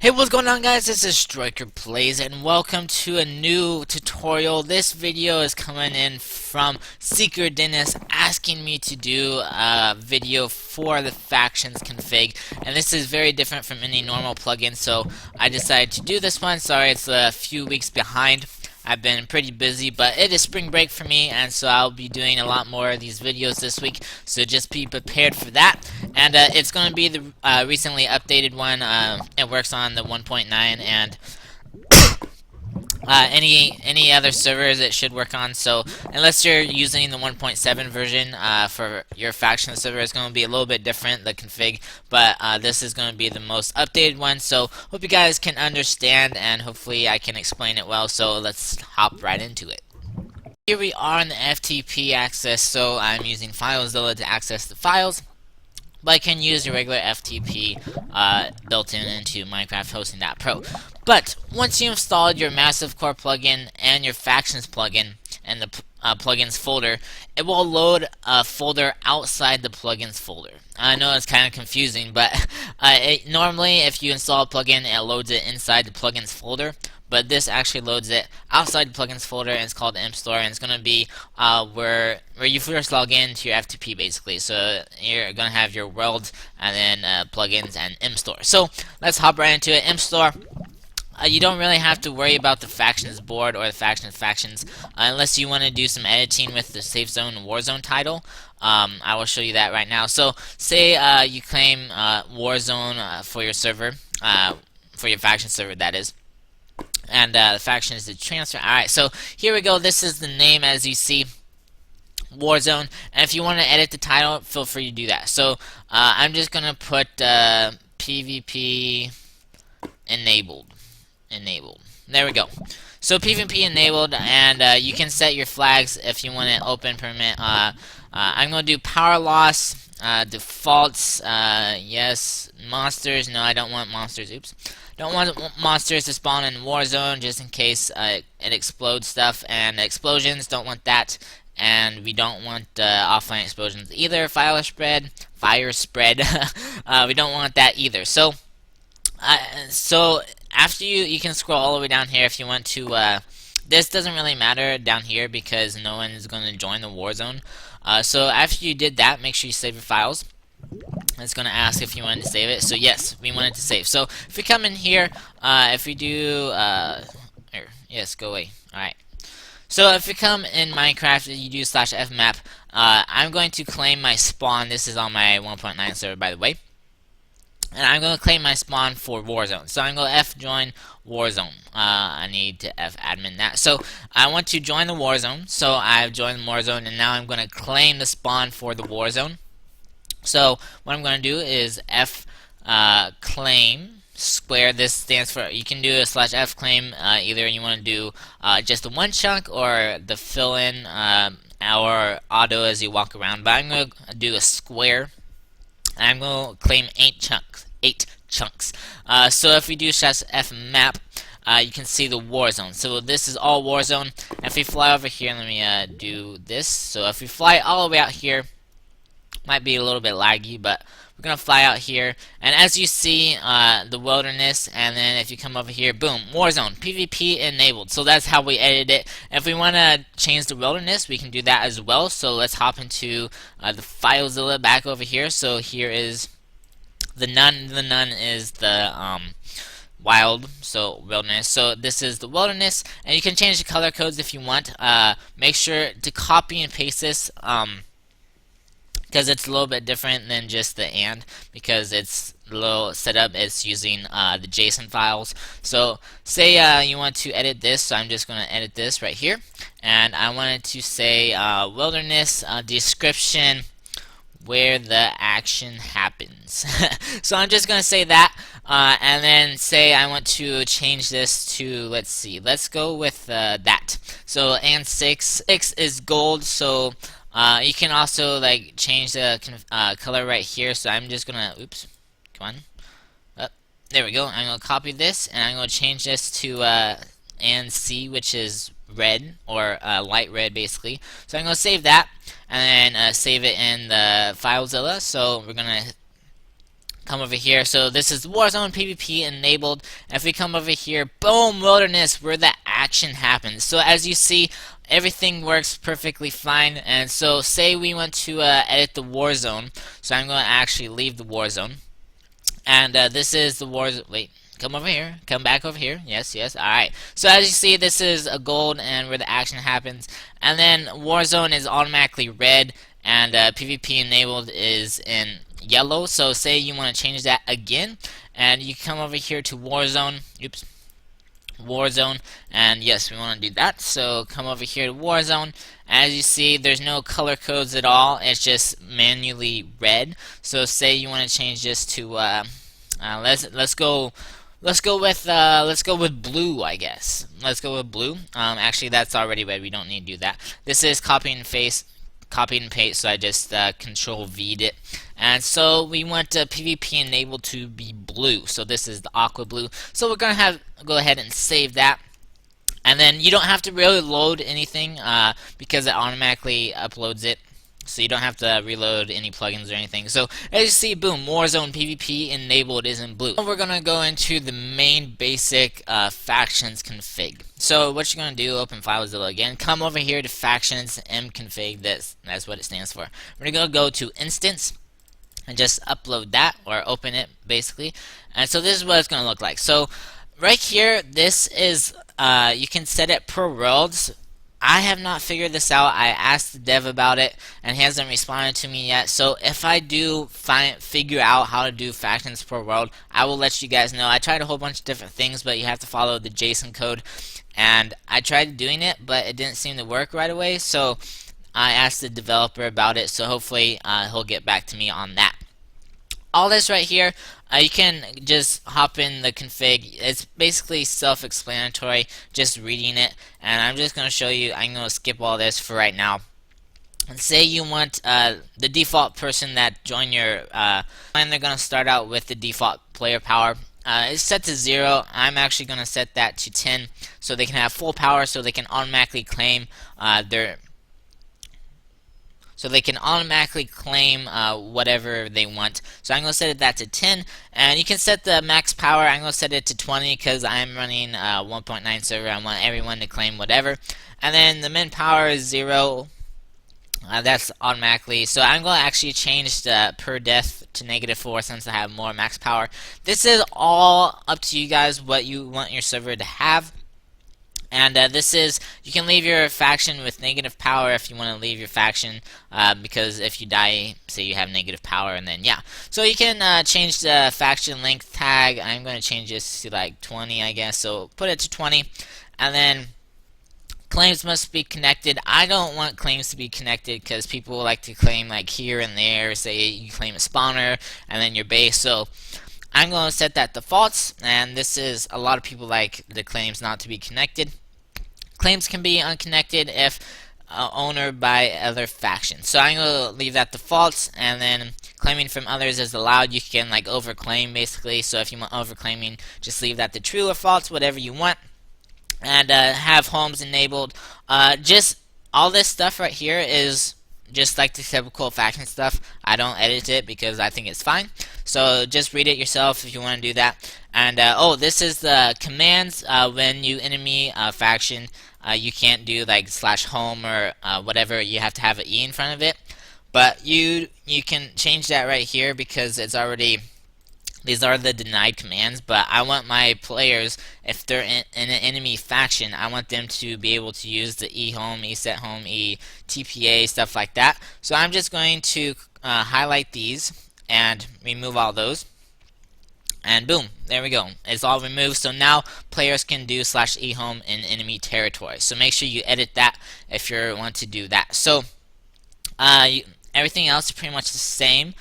Hey, what's going on, guys? This is Striker Plays and welcome to a new tutorial. This video is coming in from Seeker Dennis asking me to do a video for the factions config, and this is very different from any normal plugin, so I decided to do this one. Sorry, it's a few weeks behind. I've been pretty busy, but it is spring break for me, and so I'll be doing a lot more of these videos this week, so just be prepared for that. And it's going to be the recently updated one. It works on the 1.9 and any other servers it should work on. So unless you're using the 1.7 version for your faction server, it's going to be a little bit different, the config, but this is going to be the most updated one. So hope you guys can understand, and hopefully I can explain it well. So let's hop right into it. Here we are in the FTP Access, so I'm using FileZilla to access the files, but I can use your regular FTP built into Minecraft.pro. But once you installed your Massive Core plugin and your Factions plugin and the plugins folder, it will load a folder outside the plugins folder. I know it's kind of confusing, but normally if you install a plugin, it loads it inside the plugins folder. But this actually loads it outside the plugins folder, and it's called the imp store, and it's going to be where you first log in to your FTP, basically. So you're going to have your world, and then plugins and imp store. So let's hop right into it. Imp store. You don't really have to worry about the factions board or the factions unless you want to do some editing with the safe zone and war zone title. I will show you that right now. So say you claim war zone for your server, for your faction server, that is. And the faction is the transfer. Alright, so here we go. This is the name, as you see, Warzone. And if you want to edit the title, feel free to do that. So I'm just going to put PvP enabled. There we go. So PvP enabled, and you can set your flags if you want it open, permit. I'm going to do power loss, defaults, yes, monsters. No, I don't want monsters. Oops. Don't want monsters to spawn in Warzone just in case it explodes stuff, and explosions, don't want that. And we don't want offline explosions either. Fire spread, we don't want that either. So after you can scroll all the way down here if you want to. This doesn't really matter down here because no one is going to join the Warzone. So after you did that, make sure you save your files. It's going to ask if you wanted to save it. So yes, we wanted to save. So if we come in here, if we do here, yes, go away. Alright. So if you come in Minecraft, you do /fmap, I'm going to claim my spawn. This is on my 1.9 server, by the way. And I'm going to claim my spawn for Warzone. So I'm going to fjoin Warzone. I need to fadmin that. So I want to join the Warzone. So I've joined the Warzone, and now I'm going to claim the spawn for the Warzone. So what I'm going to do is claim square. This stands for, you can do a /f claim, either you want to do just the one chunk or the fill in or auto as you walk around. But I'm going to do a square. And I'm going to claim 8 chunks. So if we do /fmap, you can see the Warzone. So this is all Warzone. If we fly over here, let me do this. So if we fly all the way out here, might be a little bit laggy, but we're gonna fly out here, and as you see, the wilderness, and then if you come over here, boom, Warzone, PvP enabled. So that's how we edit it. If we want to change the wilderness, we can do that as well. So let's hop into the FileZilla back over here. So here is the none. The none is the wild, so wilderness. So this is the wilderness, and you can change the color codes if you want. Make sure to copy and paste this. Because it's a little bit different than just the and, because it's a little setup, it's using the JSON files. So say you want to edit this, so I'm just going to edit this right here, and I wanted to say wilderness description where the action happens. So I'm just going to say that, and then say I want to change this to, let's see, let's go with that. So and 6 is gold, so you can also like change the color right here. So I'm just gonna, oops, come on, there we go. I'm gonna copy this, and I'm gonna change this to and C, which is red, or light red, basically. So I'm gonna save that, and then save it in the FileZilla. So we're gonna come over here. So this is Warzone PvP enabled. If we come over here, boom, wilderness, where the action happens. So as you see, everything works perfectly fine. And so say we want to edit the Warzone. So I'm going to actually leave the Warzone. And this is the Warzone. Wait. Come over here. Come back over here. Yes, yes. Alright. So as you see, this is a gold and where the action happens. And then Warzone is automatically red. And PvP enabled is in yellow. So say you want to change that again. And you come over here to Warzone. Oops. Warzone, and yes, we want to do that. So come over here to Warzone. As you see, there's no color codes at all. It's just manually red. So say you want to change this to let's go with blue, I guess. Let's go with blue. Actually, that's already red. We don't need to do that. This is copy and paste. So I just control V'd it. And so we want PvP enabled to be blue. So this is the aqua blue. So we're going to go ahead and save that. And then you don't have to really load anything because it automatically uploads it. So you don't have to reload any plugins or anything. So as you see, boom, Warzone PvP enabled is in blue. We're going to go into the main basic factions config. So what you're going to do, open FileZilla again, come over here to factions mconfig. That's what it stands for. We're going to go to instance and just upload that, or open it basically. And so this is what it's going to look like. So right here, this is you can set it per worlds. I have not figured this out. I asked the dev about it, and he hasn't responded to me yet. So if I do figure out how to do factions per world, I will let you guys know. I tried a whole bunch of different things, but you have to follow the JSON code. And I tried doing it, but it didn't seem to work right away. So I asked the developer about it, so hopefully he'll get back to me on that. All this right here, you can just hop in the config. It's basically self-explanatory, just reading it. And I'm just going to show you. I'm going to skip all this for right now. And say you want the default person that join your and they're going to start out with the default player power. It's set to 0. I'm actually going to set that to 10 so they can have full power, so they can automatically claim whatever they want. So I'm going to set that to 10, and you can set the max power. I'm going to set it to 20 because I'm running 1.9 server. I want everyone to claim whatever. And then the min power is 0. That's automatically. So I'm going to actually change the per death to -4 since I have more max power. This is all up to you guys what you want your server to have. And this is, you can leave your faction with negative power if you want to leave your faction, because if you die, say you have negative power, and then yeah. So you can change the faction length tag. I'm going to change this to like 20, I guess. So put it to 20, and then claims must be connected. I don't want claims to be connected because people like to claim like here and there. Say you claim a spawner and then your base. So I'm going to set that to false, and this is, a lot of people like the claims not to be connected. Claims can be unconnected if owner by other factions. So I'm going to leave that to false, and then claiming from others is allowed. You can like overclaim basically. So if you want overclaiming, just leave that to true or false, whatever you want. And have homes enabled. Just all this stuff right here is just like the typical faction stuff. I don't edit it because I think it's fine. So just read it yourself if you want to do that. And oh, this is the commands. When you enemy faction, you can't do like /home or whatever. You have to have an E in front of it. But you can change that right here because it's already. These are the denied commands, but I want my players, if they're in an enemy faction, I want them to be able to use the E-home, E-set-home, E-TPA, stuff like that. So I'm just going to highlight these and remove all those. And boom, there we go. It's all removed. So now players can do /E-home in enemy territory. So make sure you edit that if you want to do that. So everything else is pretty much the same.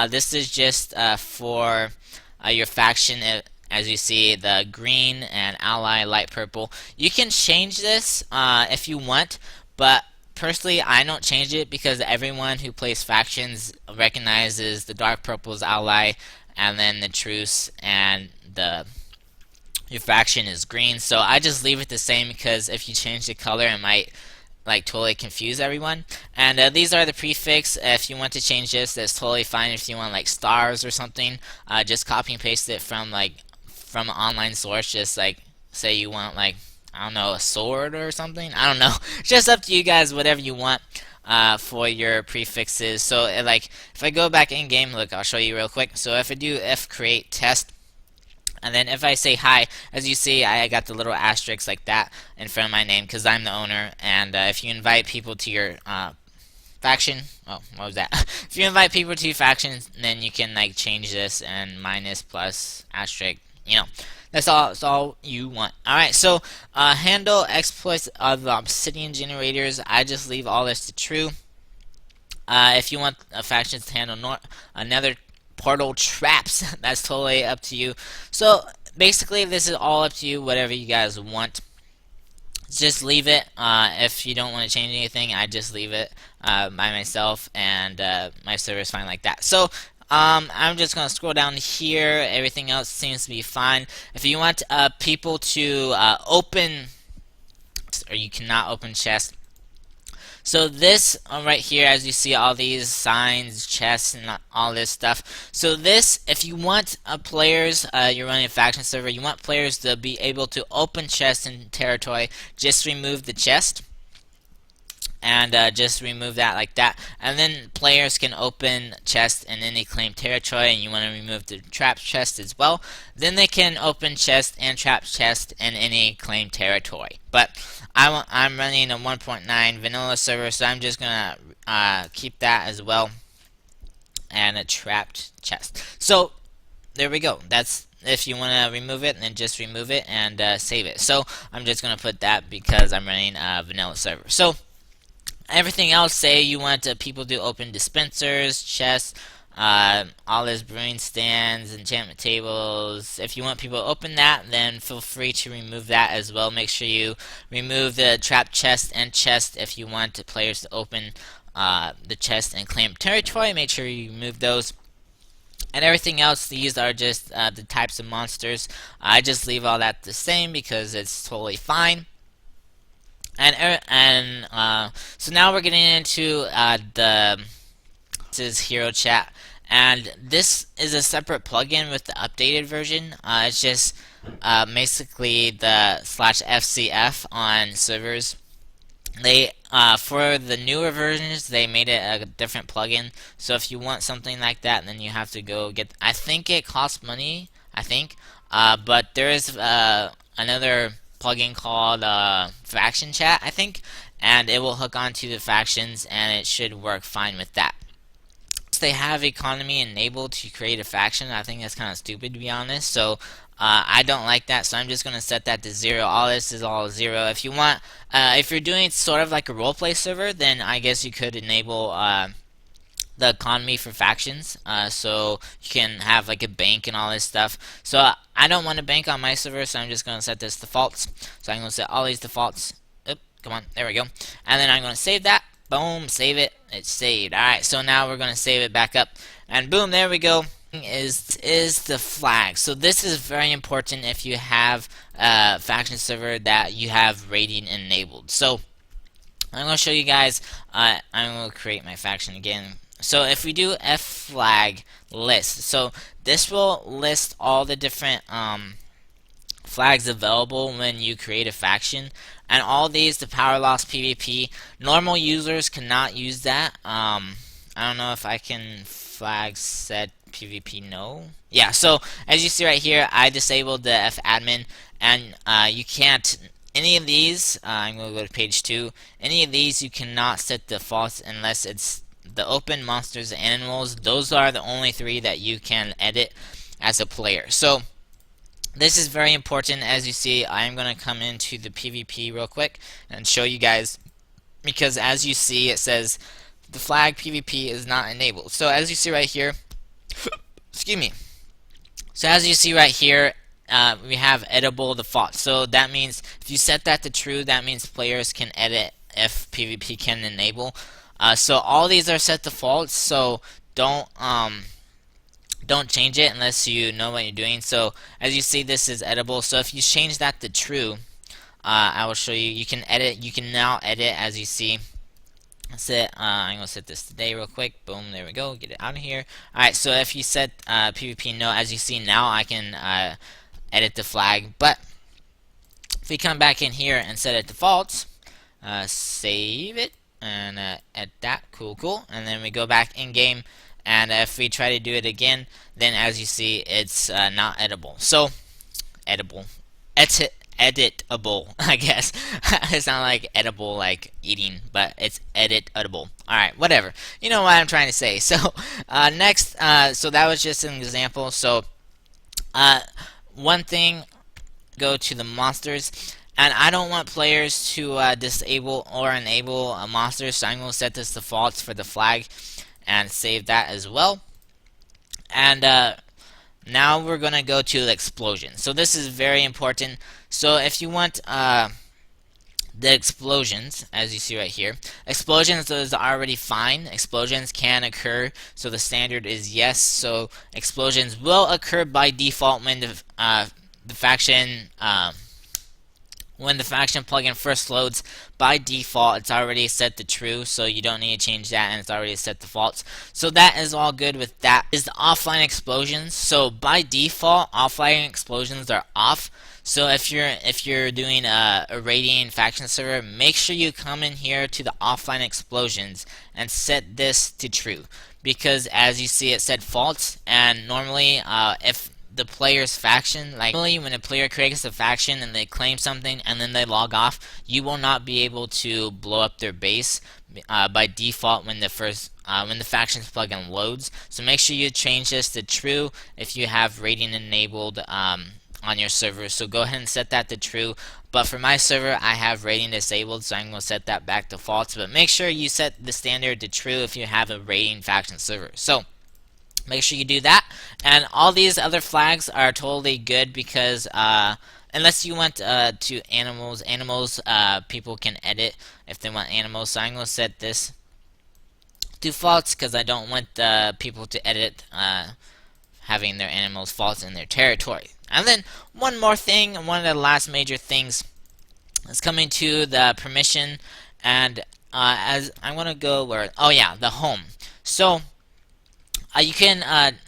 This is just for your faction. As you see, the green and ally light purple. You can change this if you want, but personally I don't change it because everyone who plays factions recognizes the dark purple is ally, and then the truce and your faction is green. So I just leave it the same because if you change the color, it might like totally confuse everyone. And these are the prefix. If you want to change this, that's totally fine. If you want like stars or something, just copy and paste it from an online source. Just like say you want like, I don't know, a sword or something. I don't know. Just up to you guys, whatever you want for your prefixes. So like if I go back in game, look, I'll show you real quick. So if I do f create test, and then if I say hi, as you see, I got the little asterisk like that in front of my name because I'm the owner. And if you invite people to your faction, oh, what was that? If you invite people to your faction, then you can like change this and minus, plus, asterisk, you know. That's all you want. Alright, so handle exploits of the obsidian generators. I just leave all this to true. If you want factions to handle another portal traps, that's totally up to you. So basically, this is all up to you, whatever you guys want. Just leave it. If you don't want to change anything, I just leave it by myself, and my server is fine like that. So I'm just gonna scroll down here. Everything else seems to be fine. If you want people to open, or you cannot open chests. So this right here, as you see, all these signs, chests, and all this stuff. So this, if you want players, you're running a faction server, you want players to be able to open chests in territory, just remove the chest. And just remove that like that. And then players can open chests in any claimed territory, and you want to remove the trap chest as well. Then they can open chest and trap chest in any claimed territory. But I'm running a 1.9 vanilla server, so I'm just going to keep that as well. And a trapped chest. So there we go. That's if you want to remove it, then just remove it and save it. So I'm just going to put that because I'm running a vanilla server. So everything else, say you want people to open dispensers, chests, all this brewing stands, enchantment tables. If you want people to open that, then feel free to remove that as well. Make sure you remove the trap chest and chest if you want players to open the chest and claim territory. Make sure you remove those. And everything else, these are just the types of monsters. I just leave all that the same because it's totally fine. So now we're getting into this is Hero Chat, and this is a separate plugin with the updated version. It's just basically the /FCF on servers. They for the newer versions, they made it a different plugin. So if you want something like that, then you have to go get. I think it costs money. I think, but there is another plugin called Faction Chat, I think, and it will hook onto the factions, and it should work fine with that. They have economy enabled to create a faction. I think that's kind of stupid, to be honest. So I don't like that. So I'm just going to set that to 0. All this is all 0. If you want, if you're doing sort of like a roleplay server, then I guess you could enable the economy for factions, so you can have like a bank and all this stuff. So I don't want a bank on my server, so I'm just going to set this defaults. So I'm going to set all these defaults. Oop, come on, there we go. And then I'm going to save that. Boom, save it. It's saved. Alright, so now we're going to save it back up. And boom, there we go. Is the flag. So this is very important if you have a faction server that you have raiding enabled. So I'm going to show you guys. I'm going to create my faction again. So if we do f flag list, so this will list all the different flags available when you create a faction, and all these, the power loss PvP, normal users cannot use that. I don't know if I can flag set PvP no. Yeah, so as you see right here, I disabled the fadmin, and you can't. Any of these, I'm going to go to page 2. Any of these you cannot set defaults unless it's the open monsters and animals. Those are the only 3 that you can edit as a player. So this is very important. As you see, I am going to come into the PvP real quick and show you guys, because as you see it says the flag PvP is not enabled. So as you see right here, excuse me. So as you see right here, we have editable default. So that means if you set that to true, that means players can edit if PvP can enable. So all these are set defaults, so don't change it unless you know what you're doing. So as you see, this is edible. So if you change that to true, I will show you. You can edit. You can now edit, as you see. I'm gonna set this today real quick. Boom, there we go. Get it out of here. Alright, so if you set PvP no, as you see now, I can edit the flag. But if we come back in here and set it to false, save it and edit that. Cool. And then we go back in game, and if we try to do it again, then as you see, it's not editable. So editable, editable, I guess. It's not like edible like eating, but it's editable. Alright, whatever. You know what I'm trying to say. So next, so that was just an example. So one thing, go to the monsters, and I don't want players to disable or enable monsters, so I'm going to set this to false for the flag and save that as well. And now we're going to go to the explosion. So this is very important. So if you want the explosions, as you see right here, explosions is already fine. Explosions can occur, so the standard is yes. So explosions will occur by default when the faction plugin first loads. By default, it's already set to true, so you don't need to change that, and it's already set to false. So that is all good with that. Is the offline explosions. So by default, offline explosions are off. So if you're doing a raiding faction server, make sure you come in here to the offline explosions and set this to true, because as you see, it said false, and normally if the player's faction, like normally when a player creates a faction and they claim something and then they log off, you will not be able to blow up their base by default when the factions plugin loads. So make sure you change this to true if you have raiding enabled on your server. So go ahead and set that to true. But for my server, I have raiding disabled, so I'm going to set that back to false. But make sure you set the standard to true if you have a raiding faction server. So make sure you do that. And all these other flags are totally good, because unless you want to animals, people can edit if they want animals. So I'm going to set this to false, because I don't want people to edit having their animals false in their territory. And then one more thing, one of the last major things is coming to the permission, and as I'm going to go where, oh yeah, the home. So you can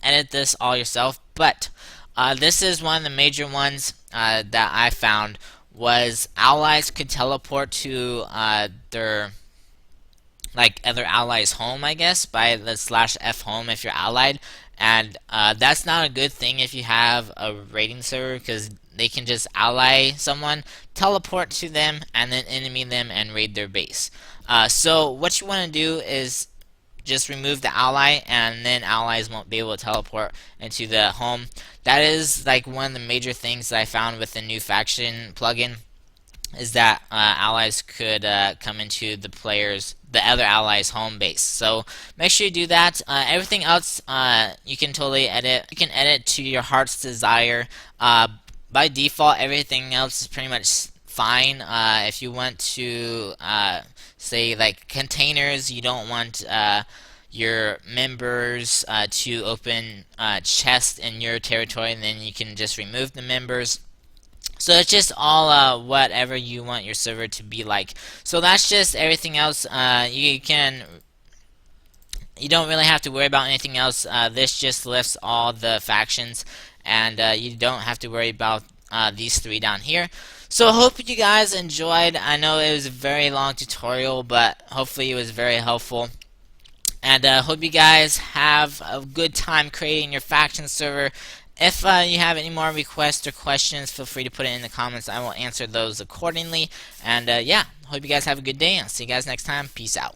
edit this all yourself, but this is one of the major ones that I found, was allies could teleport to their other allies' home, I guess, by the /f home if you're allied. And that's not a good thing if you have a raiding server, because they can just ally someone, teleport to them, and then enemy them and raid their base. So what you want to do is just remove the ally, and then allies won't be able to teleport into the home. That is like one of the major things that I found with the new faction plugin, is that allies could come into the other allies' home base. So make sure you do that. Everything else you can totally edit. You can edit to your heart's desire. By default, everything else is pretty much fine. If you want to say like containers, you don't want your members to open chests in your territory, and then you can just remove the members. So it's just all whatever you want your server to be like. So that's just everything else. You don't really have to worry about anything else. This just lists all the factions, and you don't have to worry about these three down here. So I hope you guys enjoyed. I know it was a very long tutorial, but hopefully it was very helpful. And hope you guys have a good time creating your faction server. If you have any more requests or questions, feel free to put it in the comments. I will answer those accordingly. And yeah, hope you guys have a good day. I'll see you guys next time. Peace out.